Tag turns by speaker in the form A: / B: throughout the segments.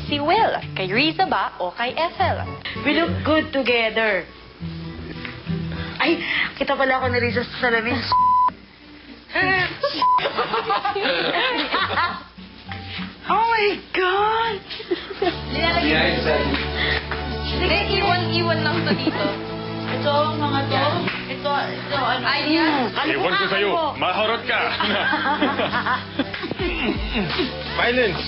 A: si Will. Kay Riza ba o kay Ethel?
B: We look good together. Ay, kita pala ako ni Riza sa salamin. Oh my God!
A: Sige, iwan lang to dito.
B: Ito, mga to. Ito, ano?
A: Ay, yan.
C: Ewan ko sa'yo, maharot ka. Violence.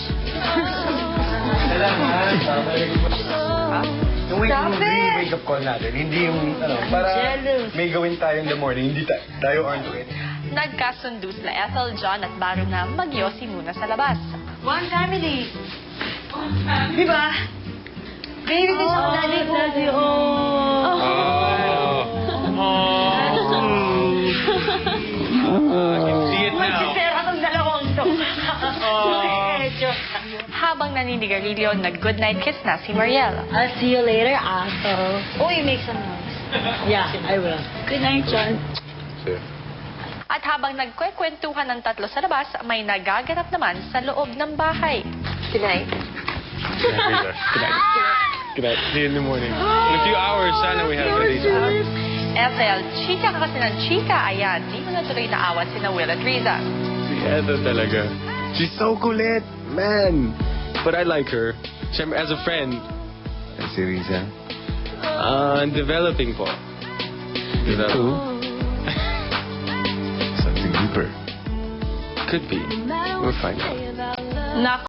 D: Yung wake up call natin, hindi yung, para may gawin tayo in the morning, hindi tayo on to it.
A: Nagkasundo sila Ethel, John at Baro na magyosi muna sa labas.
B: One family. Di ba? Baby, this is daddy ko.
C: I can see it now.
B: Magsisera tong dalawang to.
A: Habang naninigarilyo, nag-goodnight kiss na si Mariel.
B: I'll see you later, asshole. Oh, you make some noise. Yeah, I will. Good night, John.
A: At habang nagkwekwentuhan ng tatlo sa labas, may nagaganap naman sa loob ng bahay.
B: Good night.
C: Good night. Good night. See you in the morning. In a few hours, sana we have ready.
A: Ethel, chika ka kasi ng chika. Ayan, di mo na tuloy naawat si Will at Riza.
C: Si Ethel talaga. She's so kulit, man. But I like her. Siyempre, as a friend.
D: Si Riza.
C: Developing po. Developing.
D: Something deeper.
C: Could be. We'll find out.
A: Nak